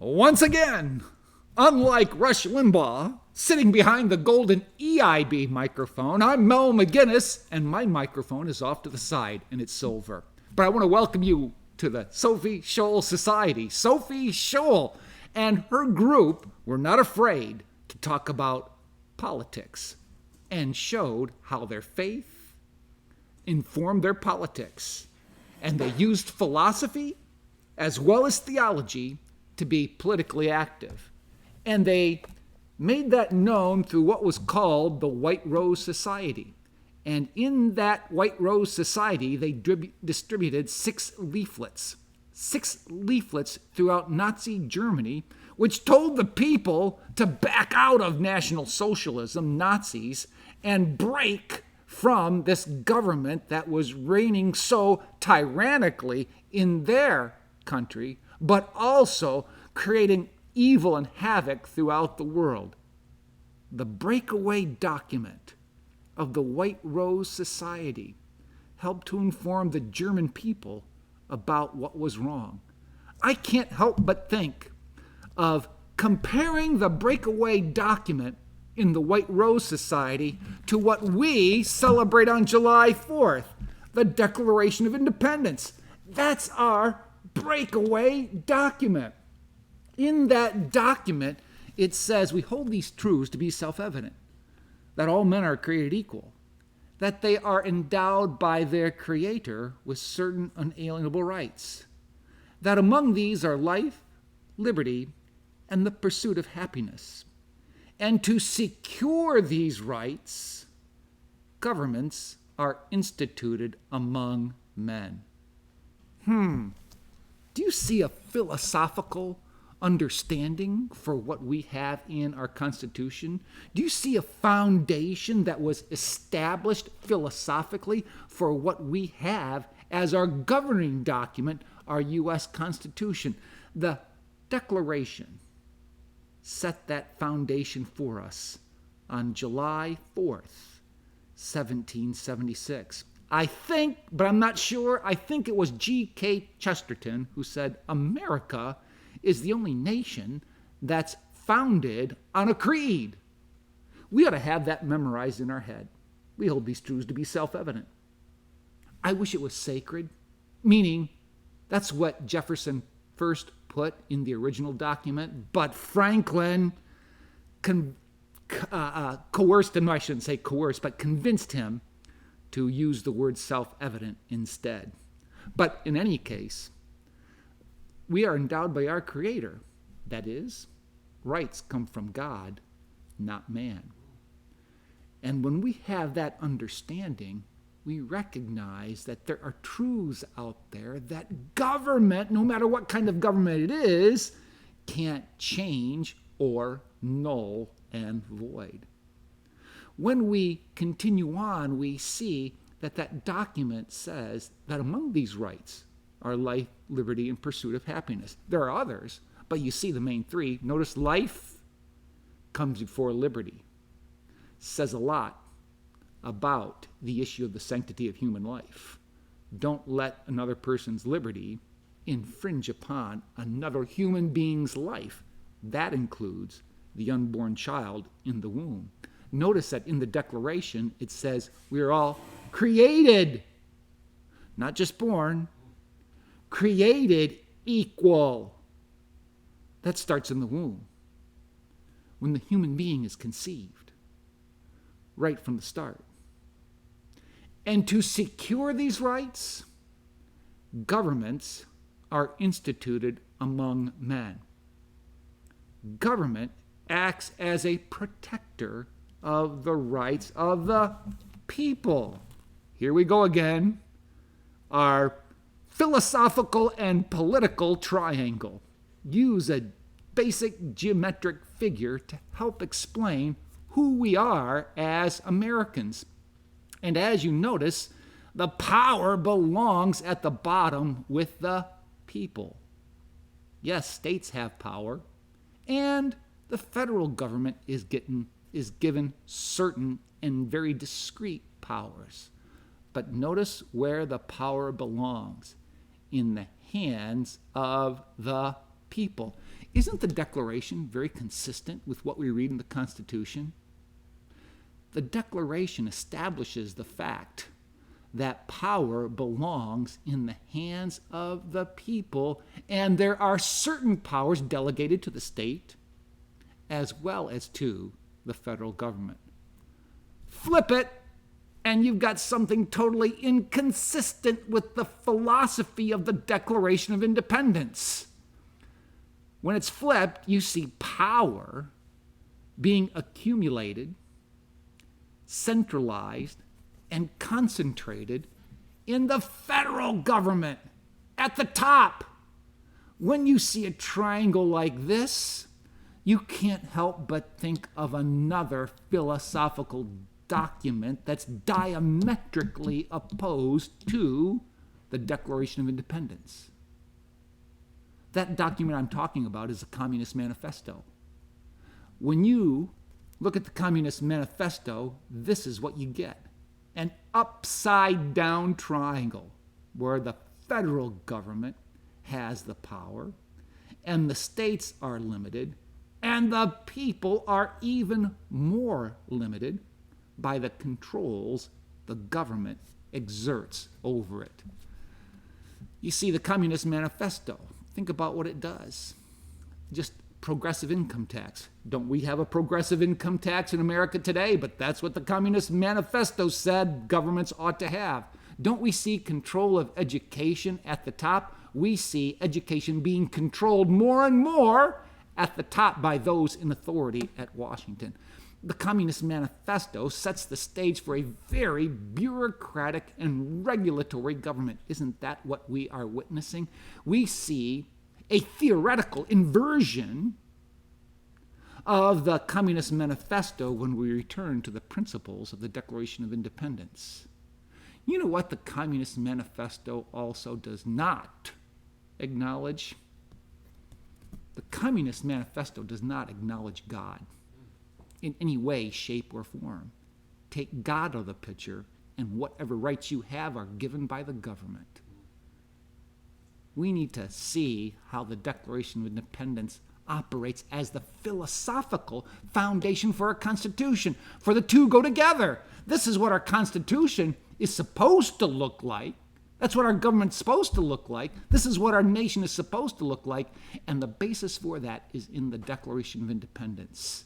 Once again, unlike Rush Limbaugh, sitting behind the golden EIB microphone, I'm Mel McGinnis, and my microphone is off to the side, and it's silver. But I want to welcome you to the SOphie Scholl Society. Sophie Scholl and her group were not afraid to talk about politics and showed how their faith informed their politics. And they used philosophy as well as theology to be politically active. And they made that known through what was called the White Rose Society. And in that White Rose Society, they distributed six leaflets throughout Nazi Germany, which told the people to back out of National Socialism, Nazis, and break from this government that was reigning so tyrannically in their country, but also creating evil and havoc throughout the world. The breakaway document of the White Rose Society helped to inform the German people about what was wrong. I can't help but think of comparing the breakaway document in the White Rose Society to what we celebrate on July 4th, the Declaration of Independence. That's our breakaway document. In that document, it says we hold these truths to be self-evident, that all men are created equal, that they are endowed by their Creator with certain unalienable rights, that among these are life, liberty, and the pursuit of happiness. And to secure these rights, governments are instituted among men. Do you see a philosophical understanding for what we have in our Constitution? Do you see a foundation that was established philosophically for what we have as our governing document, our U.S. Constitution? The Declaration set that foundation for us on July 4th, 1776. I think, but I'm not sure, I think it was G.K. Chesterton who said, America is the only nation that's founded on a creed. We ought to have that memorized in our head. We hold these truths to be self-evident. I wish it was sacred, meaning that's what Jefferson first put in the original document, but Franklin coerced him, I shouldn't say coerced, but convinced him to use the word self-evident instead. But in any case, we are endowed by our Creator. That is, rights come from God, not man. And when we have that understanding, we recognize that there are truths out there that government, no matter what kind of government it is, can't change or null and void. When we continue on, we see that that document says that among these rights are life, liberty, and pursuit of happiness. There are others, but you see the main three. Notice life comes before liberty. Says a lot about the issue of the sanctity of human life. Don't let another person's liberty infringe upon another human being's life. That includes the unborn child in the womb. Notice that in the Declaration, it says we are all created, not just born, created equal. That starts in the womb, when the human being is conceived, right from the start. And to secure these rights, governments are instituted among men. Government acts as a protector of the rights of the people. Here we go again. Our philosophical and political triangle. Use a basic geometric figure to help explain who we are as Americans. And as you notice, the power belongs at the bottom with the people. Yes, states have power, and the federal government is given certain and very discrete powers. But notice where the power belongs: in the hands of the people. Isn't the Declaration very consistent with what we read in the Constitution? The Declaration establishes the fact that power belongs in the hands of the people, and there are certain powers delegated to the state as well as to the federal government. Flip it, and you've got something totally inconsistent with the philosophy of the Declaration of Independence. When it's flipped, you see power being accumulated, centralized, and concentrated in the federal government at the top. When you see a triangle like this, you can't help but think of another philosophical document that's diametrically opposed to the Declaration of Independence. That document I'm talking about is the Communist Manifesto. When you look at the Communist Manifesto, this is what you get. An upside-down triangle where the federal government has the power, and the states are limited, and the people are even more limited by the controls the government exerts over it. You see, the Communist Manifesto, think about what it does. Just progressive income tax. Don't we have a progressive income tax in America today? But that's what the Communist Manifesto said governments ought to have. Don't we see control of education at the top? We see education being controlled more and more at the top by those in authority at Washington. The Communist Manifesto sets the stage for a very bureaucratic and regulatory government. Isn't that what we are witnessing? We see a theoretical inversion of the Communist Manifesto when we return to the principles of the Declaration of Independence. You know what the Communist Manifesto also does not acknowledge? The Communist Manifesto does not acknowledge God in any way, shape, or form. Take God out of the picture, and whatever rights you have are given by the government. We need to see how the Declaration of Independence operates as the philosophical foundation for our Constitution, for the two go together. This is what our Constitution is supposed to look like. That's what our government's supposed to look like. This is what our nation is supposed to look like, and the basis for that is in the Declaration of Independence.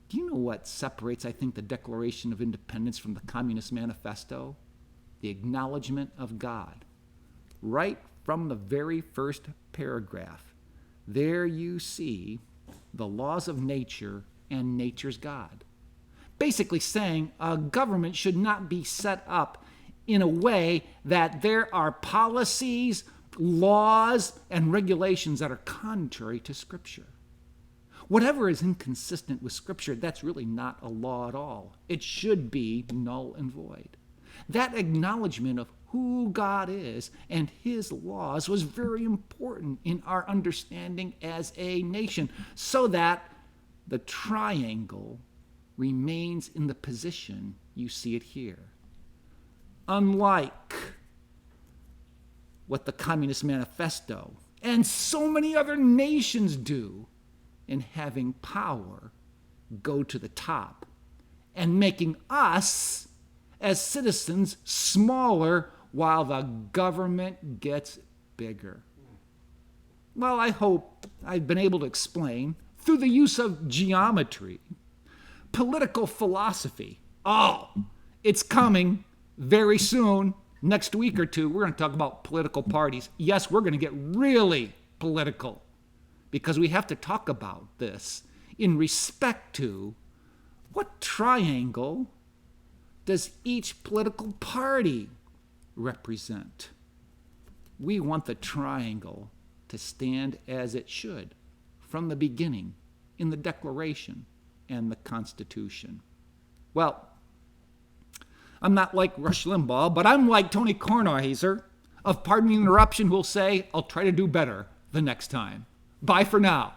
Do you know what separates, I think, the Declaration of Independence from the Communist Manifesto? The acknowledgement of God. Right from the very first paragraph, there you see the laws of nature and nature's God. Basically saying a government should not be set up in a way that there are policies, laws, and regulations that are contrary to Scripture. Whatever is inconsistent with Scripture, that's really not a law at all. It should be null and void. That acknowledgement of who God is and His laws was very important in our understanding as a nation, so that the triangle remains in the position you see it here. Unlike what the Communist Manifesto and so many other nations do in having power go to the top and making us as citizens smaller while the government gets bigger. Well, I hope I've been able to explain through the use of geometry, political philosophy. Oh, it's coming very soon. Next week or two, we're going to talk about political parties. Yes, we're going to get really political, because we have to talk about this in respect to what triangle does each political party represent. We want the triangle to stand as it should from the beginning in the Declaration and the Constitution. Well, I'm not like Rush Limbaugh, but I'm like Tony Kornheiser of Pardon the Interruption, who will say, I'll try to do better the next time. Bye for now.